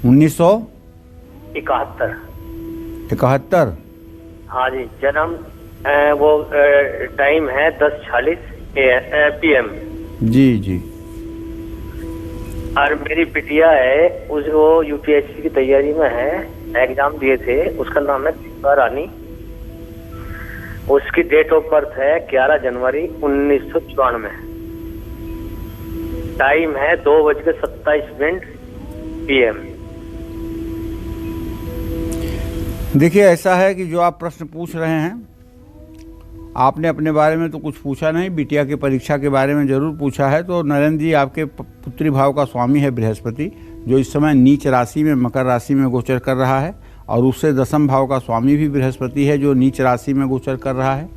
1971। हाँ जी। जन्म वो टाइम है 10:40 PM। जी जी। और मेरी बिटिया है, वो UPSC की तैयारी में है, एग्जाम दिए थे, उसका नाम है दीपा रानी। उसकी डेट ऑफ बर्थ है 11 जनवरी 1994। टाइम है 2:27 PM। देखिए, ऐसा है कि जो आप प्रश्न पूछ रहे हैं, आपने अपने बारे में तो कुछ पूछा नहीं, बिटिया की परीक्षा के बारे में जरूर पूछा है। तो नरेंद्र जी, आपके पुत्री भाव का स्वामी है बृहस्पति, जो इस समय नीच राशि में मकर राशि में गोचर कर रहा है, और उससे दशम भाव का स्वामी भी बृहस्पति है जो नीच राशि में गोचर कर रहा है।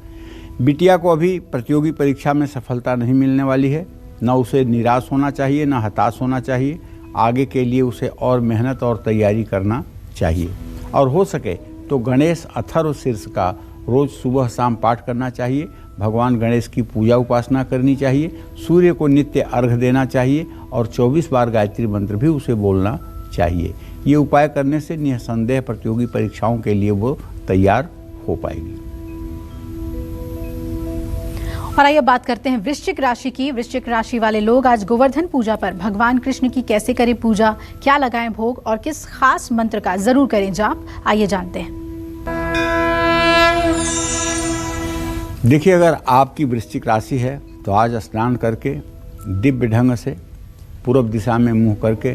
बिटिया को अभी प्रतियोगी परीक्षा में सफलता नहीं मिलने वाली है। न उसे निराश होना चाहिए, न हताश होना चाहिए। आगे के लिए उसे और मेहनत और तैयारी करना चाहिए, और हो सके तो गणेश अथर्व शीर्ष का रोज सुबह शाम पाठ करना चाहिए। भगवान गणेश की पूजा उपासना करनी चाहिए। सूर्य को नित्य अर्घ्य देना चाहिए और 24 बार गायत्री मंत्र भी उसे बोलना चाहिए। ये उपाय करने से निसंदेह प्रतियोगी परीक्षाओं के लिए वो तैयार हो पाएगी। और आइए बात करते हैं वृश्चिक राशि की। वृश्चिक राशि वाले लोग आज गोवर्धन पूजा पर भगवान कृष्ण की कैसे करें पूजा, क्या लगाएं भोग और किस खास मंत्र का जरूर करें जाप, आइए जानते हैं। देखिए, अगर आपकी वृश्चिक राशि है तो आज स्नान करके दिव्य ढंग से पूर्व दिशा में मुंह करके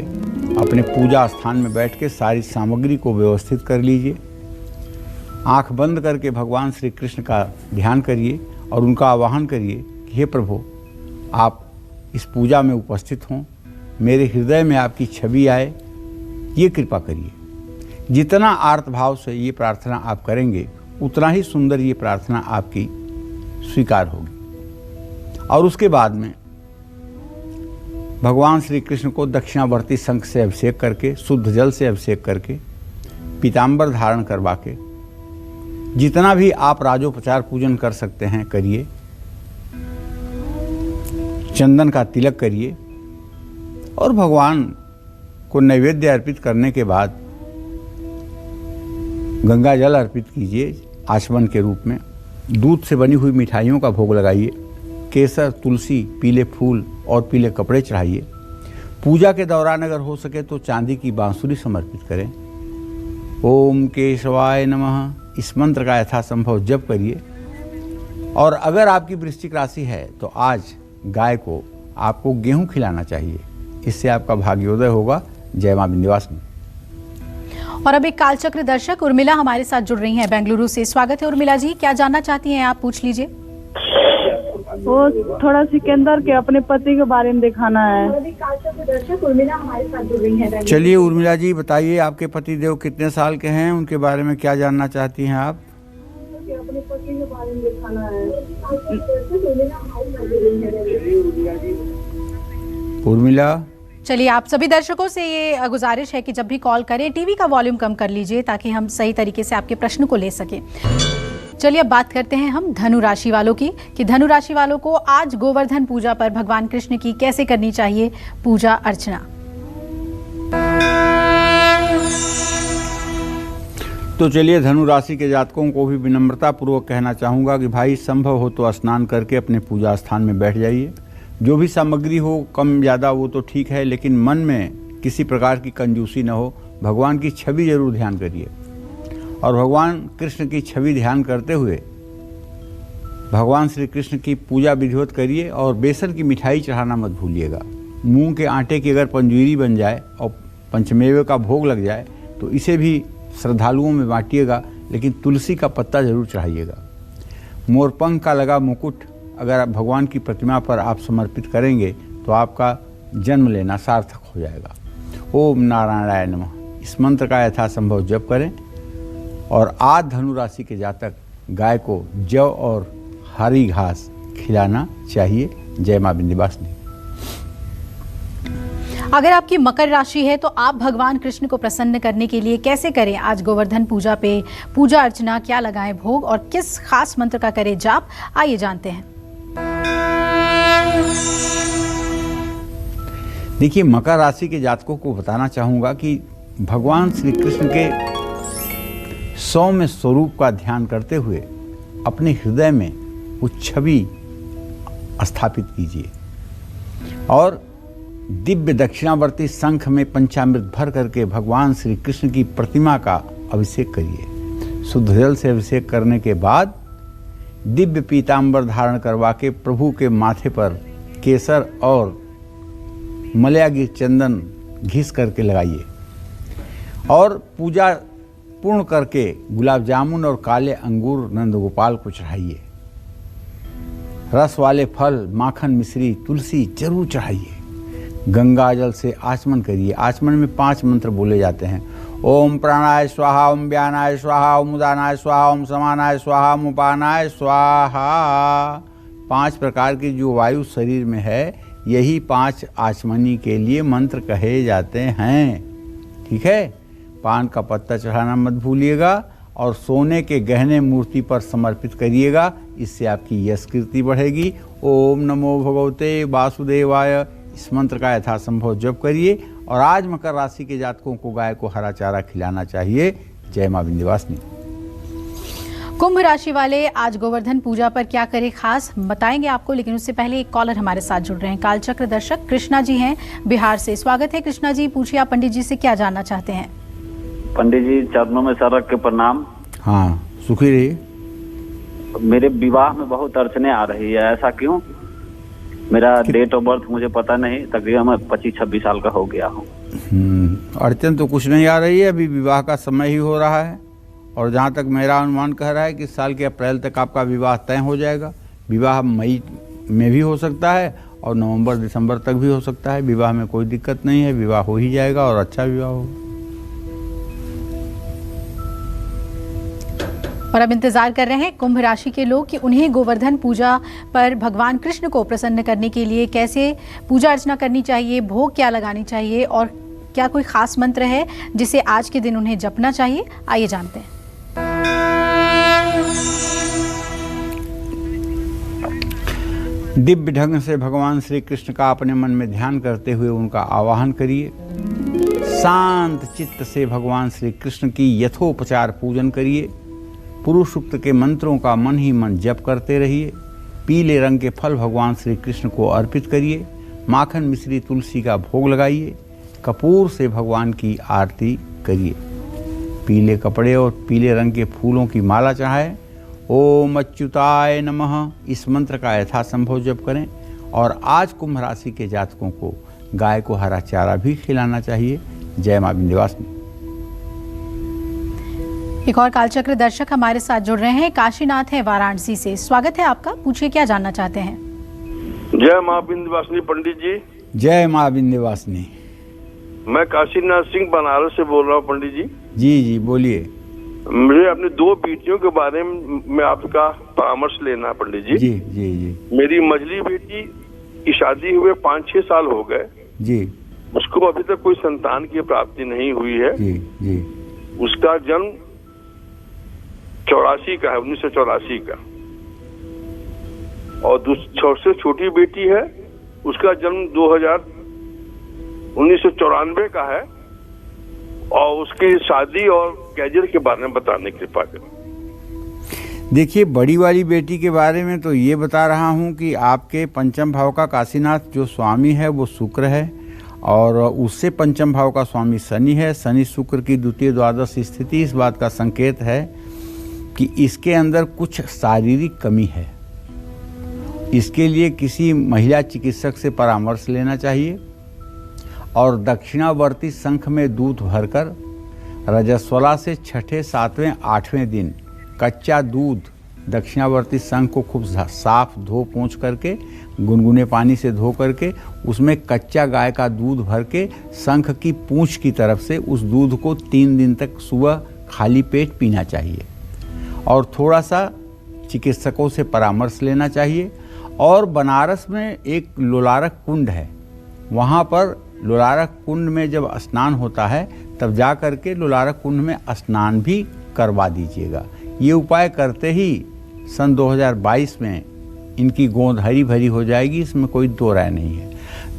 अपने पूजा स्थान में बैठ के सारी सामग्री को व्यवस्थित कर लीजिए। आंख बंद करके भगवान श्री कृष्ण का ध्यान करिए और उनका आवाहन करिए कि हे प्रभु, आप इस पूजा में उपस्थित हों, मेरे हृदय में आपकी छवि आए, ये कृपा करिए। जितना आर्त भाव से ये प्रार्थना आप करेंगे, उतना ही सुंदर ये प्रार्थना आपकी स्वीकार होगी। और उसके बाद में भगवान श्री कृष्ण को दक्षिणावर्ती शंख से अभिषेक करके, शुद्ध जल से अभिषेक करके, पीताम्बर धारण करवा के, जितना भी आप राजोपचार पूजन कर सकते हैं करिए। चंदन का तिलक करिए और भगवान को नैवेद्य अर्पित करने के बाद गंगा जल अर्पित कीजिए आचमन के रूप में। दूध से बनी हुई मिठाइयों का भोग लगाइए। केसर, तुलसी, पीले फूल और पीले कपड़े चढ़ाइए। पूजा के दौरान अगर हो सके तो चांदी की बांसुरी समर्पित करें। ओम केशवाय नमः इस मंत्र का यथासंभव जप करिए। और अगर आपकी वृश्चिक राशि है तो आज गाय को आपको गेहूं खिलाना चाहिए, इससे आपका भाग्योदय होगा। जय मां विंध्यवासिनी। और अब एक कालचक्र दर्शक उर्मिला हमारे साथ जुड़ रही हैं बेंगलुरु से। स्वागत है उर्मिला जी, क्या जानना चाहती हैं आप, पूछ लीजिए। वो थोड़ा सिकंदर के अपने पति के बारे में दिखाना है। उर्मिला हमारे साथ जुड़ रही हैं। चलिए उर्मिला जी बताइए, आपके पति देव कितने साल के हैं, उनके बारे में क्या जानना चाहती हैं आप? अपने पति के बारे में दिखाना है। उर्मिला, चलिए, आप सभी दर्शकों से ये गुजारिश है कि जब भी कॉल करें टीवी का वॉल्यूम कम कर लीजिए ताकि हम सही तरीके से आपके प्रश्न को ले सकें। चलिए अब बात करते हैं हम धनु राशि वालों की कि धनु राशि वालों को आज गोवर्धन पूजा पर भगवान कृष्ण की कैसे करनी चाहिए पूजा अर्चना। तो चलिए धनु राशि के जातकों को भी विनम्रता पूर्वक कहना चाहूँगा कि भाई संभव हो तो स्नान करके अपने पूजा स्थान में बैठ जाइए। जो भी सामग्री हो कम ज़्यादा वो तो ठीक है, लेकिन मन में किसी प्रकार की कंजूसी न हो। भगवान की छवि जरूर ध्यान करिए और भगवान कृष्ण की छवि ध्यान करते हुए भगवान श्री कृष्ण की पूजा विधिवत करिए। और बेसन की मिठाई चढ़ाना मत भूलिएगा। मूंग के आटे की अगर पंजूरी बन जाए और पंचमेवे का भोग लग जाए तो इसे भी श्रद्धालुओं में बांटिएगा, लेकिन तुलसी का पत्ता जरूर चढ़ाइएगा। मोरपंख का लगा मुकुट अगर आप भगवान की प्रतिमा पर आप समर्पित करेंगे तो आपका जन्म लेना सार्थक हो जाएगा। ओम नारायणाय नमः इस मंत्र का यथासंभव जप करें। और आज धनु राशि के जातक गाय को जौ और हरी घास खिलाना चाहिए। जय मां विंध्यवासिनी। अगर आपकी मकर राशि है तो आप भगवान कृष्ण को प्रसन्न करने के लिए कैसे करें आज गोवर्धन पूजा पे पूजा अर्चना, क्या लगाएं भोग और किस खास मंत्र का करें जाप, आइए जानते हैं। देखिए मकर राशि के जातकों को बताना चाहूँगा कि भगवान श्री कृष्ण के सौम्य स्वरूप का ध्यान करते हुए अपने हृदय में वो छवि स्थापित कीजिए और दिव्य दक्षिणावर्ती शंख में पंचामृत भर करके भगवान श्री कृष्ण की प्रतिमा का अभिषेक करिए। शुद्ध जल से अभिषेक करने के बाद दिव्य पीताम्बर धारण करवा के प्रभु के माथे पर केसर और मलयागी चंदन घिस करके लगाइए और पूजा पूर्ण करके गुलाब जामुन और काले अंगूर नंद गोपाल को चढ़ाइए। रस वाले फल, माखन, मिश्री, तुलसी जरूर चढ़ाइए। गंगा जल से आचमन करिए। आचमन में 5 मंत्र बोले जाते हैं। ओम प्राणाय स्वाहा, ओम व्यानाय स्वाहा, ओम उदानाय स्वाहा, ओम समानाय स्वाहा, ओम उपानाय स्वाहा। 5 प्रकार की जो वायु शरीर में है यही 5 आचमनी के लिए मंत्र कहे जाते हैं। ठीक है, पान का पत्ता चढ़ाना मत भूलिएगा और सोने के गहने मूर्ति पर समर्पित करिएगा, इससे आपकी यश कीर्ति बढ़ेगी। ओम नमो भगवते वासुदेवाय इस मंत्र का यथासंभव जप करिए। और आज मकर राशि के जातकों को गाय को हरा चारा खिलाना चाहिए। जय मां विंध्यवासिनी। कुंभ राशि वाले आज गोवर्धन पूजा पर क्या करें खास बताएंगे आपको, लेकिन उससे पहले एक कॉलर हमारे साथ जुड़ रहे हैं। कालचक्र दर्शक कृष्णा जी हैं बिहार से। स्वागत है कृष्णा जी, पूछिए आप पंडित जी से क्या जानना चाहते हैं। पंडित जी चरणों में सर रख के प्रणाम। हाँ, सुखी रहिए। मेरे विवाह में बहुत अड़चने आ रही है, ऐसा क्यों? मेरा डेट ऑफ बर्थ मुझे पता नहीं, तकरीबन मैं 25-26 साल का हो गया हूँ। अड़चन तो कुछ नहीं आ रही है, अभी विवाह का समय ही हो रहा है और जहाँ तक मेरा अनुमान कह रहा है कि इस साल के अप्रैल तक आपका विवाह तय हो जाएगा। विवाह मई में भी हो सकता है और नवंबर दिसंबर तक भी हो सकता है। विवाह में कोई दिक्कत नहीं है, विवाह हो ही जाएगा और अच्छा विवाह होगा। और अब इंतजार कर रहे हैं कुंभ राशि के लोग कि उन्हें गोवर्धन पूजा पर भगवान कृष्ण को प्रसन्न करने के लिए कैसे पूजा अर्चना करनी चाहिए, भोग क्या लगानी चाहिए और क्या कोई खास मंत्र है जिसे आज के दिन उन्हें जपना चाहिए। आइए जानते हैं। दिव्य ढंग से भगवान श्री कृष्ण का अपने मन में ध्यान करते हुए उनका आवाहन करिए। शांत चित्त से भगवान श्री कृष्ण की यथोपचार पूजन करिए। पुरुष सूक्त के मंत्रों का मन ही मन जप करते रहिए। पीले रंग के फल भगवान श्री कृष्ण को अर्पित करिए। माखन मिश्री तुलसी का भोग लगाइए। कपूर से भगवान की आरती करिए। पीले कपड़े और पीले रंग के फूलों की माला चढ़ाएं। ओम अच्युताय नमः इस मंत्र का यथासंभव जप करें। और आज कुंभ राशि के जातकों को गाय को हरा चारा भी खिलाना चाहिए। जय मां विंध्यवासिनी। एक और कालचक्र दर्शक हमारे साथ जुड़ रहे हैं। काशीनाथ है वाराणसी से, स्वागत है आपका। पूछिए क्या जानना चाहते हैं। जय मां विंध्यवासिनी पंडित जी। जय मां विंध्यवासिनी। मैं काशीनाथ सिंह बनारस से बोल रहा हूँ पंडित जी। जी बोलिए। मुझे अपनी 2 बेटियों के बारे में आपका परामर्श लेना है पंडित जी। जी। मेरी मझली बेटी की शादी हुए 5-6 साल हो गए जी। उसको अभी तक कोई संतान की प्राप्ति नहीं हुई है। जी। उसका जन्म 84 का है, 1984 का। और सबसे छोटी बेटी है, उसका जन्म 1994 का है। और उसकी शादी और कैरियर के बारे में बताने की कृपा करें। देखिए, बड़ी वाली बेटी के बारे में तो ये बता रहा हूँ कि आपके पंचम भाव का काशीनाथ जो स्वामी है वो शुक्र है और उससे पंचम भाव का स्वामी शनि है। शनि शुक्र की द्वितीय द्वादश स्थिति इस बात का संकेत है कि इसके अंदर कुछ शारीरिक कमी है। इसके लिए किसी महिला चिकित्सक से परामर्श लेना चाहिए और दक्षिणावर्ती शंख में दूध भरकर रजस्वला से 6ठे, 7वें, 8वें दिन कच्चा दूध दक्षिणावर्ती शंख को खूब साफ धो पोंछ करके गुनगुने पानी से धो करके उसमें कच्चा गाय का दूध भर के शंख की पूंछ की तरफ से उस दूध को 3 दिन तक सुबह खाली पेट पीना चाहिए और थोड़ा सा चिकित्सकों से परामर्श लेना चाहिए। और बनारस में एक लोलारक कुंड है, वहाँ पर लोलारक कुंड में जब स्नान होता है तब जा करके लोलारक कुंड में स्नान भी करवा दीजिएगा। ये उपाय करते ही सन 2022 में इनकी गोद हरी भरी हो जाएगी, इसमें कोई दो राय नहीं है।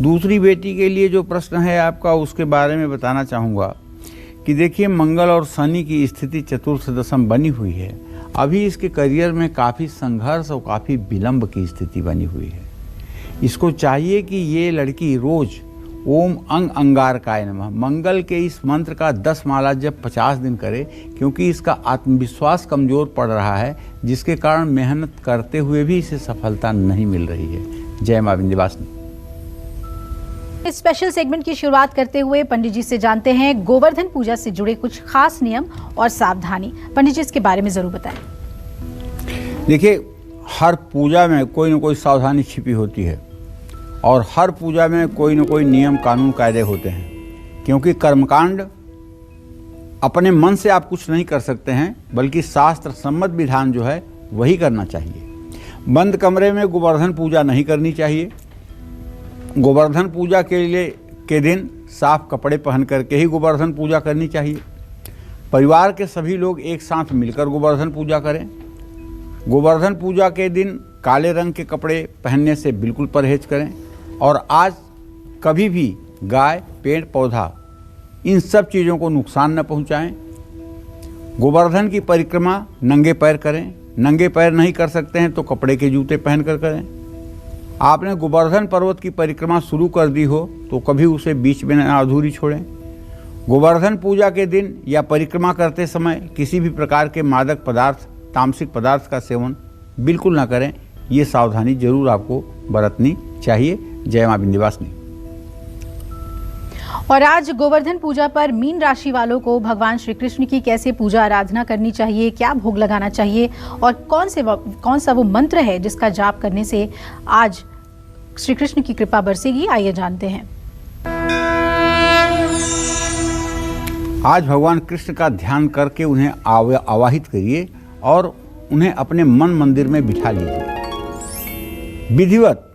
दूसरी बेटी के लिए जो प्रश्न है आपका उसके बारे में बताना चाहूँगा कि देखिए, मंगल और शनि की स्थिति चतुर्थ दशम बनी हुई है। अभी इसके करियर में काफ़ी संघर्ष और काफ़ी विलंब की स्थिति बनी हुई है। इसको चाहिए कि ये लड़की रोज ओम अंग अंगारकाय नमः मंगल के इस मंत्र का 10 माला जब 50 दिन करे, क्योंकि इसका आत्मविश्वास कमजोर पड़ रहा है जिसके कारण मेहनत करते हुए भी इसे सफलता नहीं मिल रही है। जय मां विंध्यवासिनी। इस स्पेशल सेगमेंट की शुरुआत करते हुए पंडित जी से जानते हैं गोवर्धन पूजा से जुड़े कुछ खास नियम और सावधानी। पंडित जी इसके बारे में जरूर बताएं। देखिए, हर पूजा में कोई न कोई सावधानी छिपी होती है और हर पूजा में कोई न कोई नियम कानून कायदे होते हैं, क्योंकि कर्मकांड अपने मन से आप कुछ नहीं कर सकते हैं, बल्कि शास्त्र सम्मत विधान जो है वही करना चाहिए। बंद कमरे में गोवर्धन पूजा नहीं करनी चाहिए। गोवर्धन पूजा के दिन साफ कपड़े पहन करके ही गोवर्धन पूजा करनी चाहिए। परिवार के सभी लोग एक साथ मिलकर गोवर्धन पूजा करें। गोवर्धन पूजा के दिन काले रंग के कपड़े पहनने से बिल्कुल परहेज करें और आज कभी भी गाय, पेड़, पौधा इन सब चीज़ों को नुकसान न पहुंचाएं। गोवर्धन की परिक्रमा नंगे पैर करें। नंगे पैर नहीं कर सकते हैं तो कपड़े के जूते पहनकर करें। आपने गोवर्धन पर्वत की परिक्रमा शुरू कर दी हो तो कभी उसे बीच में अधूरी छोड़ें। गोवर्धन पूजा के दिन या परिक्रमा करते समय किसी भी प्रकार के मादक पदार्थ, तामसिक पदार्थ का सेवन बिल्कुल ना करें। ये सावधानी जरूर आपको बरतनी चाहिए। जय मां विंध्यवासिनी। और आज गोवर्धन पूजा पर मीन राशि वालों को भगवान श्री कृष्ण की कैसे पूजा आराधना करनी चाहिए, क्या भोग लगाना चाहिए और कौन सा वो मंत्र है जिसका जाप करने से आज श्री कृष्ण की कृपा बरसेगी, आइए जानते हैं। आज भगवान कृष्ण का ध्यान करके उन्हें आवाहित करिए और उन्हें अपने मन मंदिर में बिठा लीजिए। विधिवत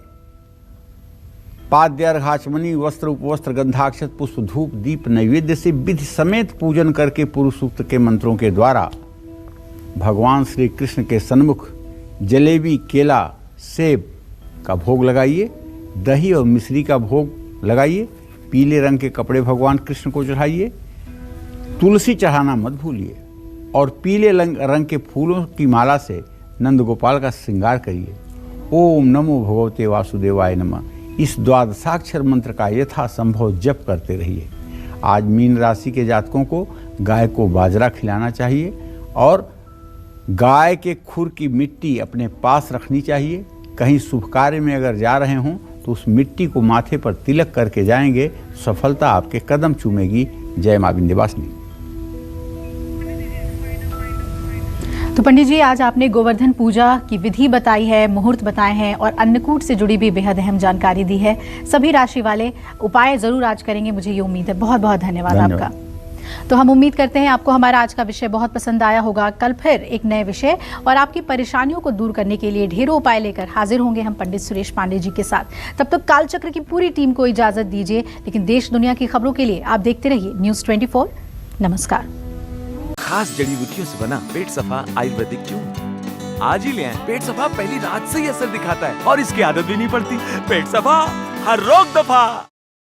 पाद्य अर्घ आचमनी वस्त्र उपवस्त्र गंधाक्षत पुष्प धूप दीप नैवेद्य से विधि समेत पूजन करके पुरुष सूक्त के मंत्रों के द्वारा भगवान श्री कृष्ण के सन्मुख जलेबी केला सेब का भोग लगाइए, दही और मिश्री का भोग लगाइए, पीले रंग के कपड़े भगवान कृष्ण को चढ़ाइए, तुलसी चढ़ाना मत भूलिए और पीले रंग के फूलों की माला से नंद गोपाल का श्रृंगार करिए। ओम नमो भगवते वासुदेवाय नमः इस द्वादशाक्षर मंत्र का यथासंभव जप करते रहिए। आज मीन राशि के जातकों को गाय को बाजरा खिलाना चाहिए और गाय के खुर की मिट्टी अपने पास रखनी चाहिए। कहीं शुभ कार्य में अगर जा रहे हों तो उस मिट्टी को माथे पर तिलक करके जाएंगे, सफलता आपके कदम चूमेगी। जय मां विंध्यवासिनी। तो पंडित जी, आज आपने गोवर्धन पूजा की विधि बताई है, मुहूर्त बताए हैं और अन्नकूट से जुड़ी भी बेहद अहम जानकारी दी है। सभी राशि वाले उपाय जरूर आज करेंगे, मुझे ये उम्मीद है। बहुत बहुत धन्यवाद आपका। तो हम उम्मीद करते हैं आपको हमारा आज का विषय बहुत पसंद आया होगा। कल फिर एक नए विषय और आपकी परेशानियों को दूर करने के लिए ढेरों उपाय लेकर हाजिर होंगे हम पंडित सुरेश पांडे जी के साथ। तब तक कालचक्र की पूरी टीम को इजाजत दीजिए, लेकिन देश दुनिया की खबरों के लिए आप देखते रहिए न्यूज़ 24। नमस्कार। खास जड़ी बूटियों से बना पेट सफा आयुर्वेदिक चूर्ण आज ही ले आएं। पेट सफा पहली रात से ही असर दिखाता है और इसकी आदत भी नहीं पड़ती। पेट सफा हर रोग दफा।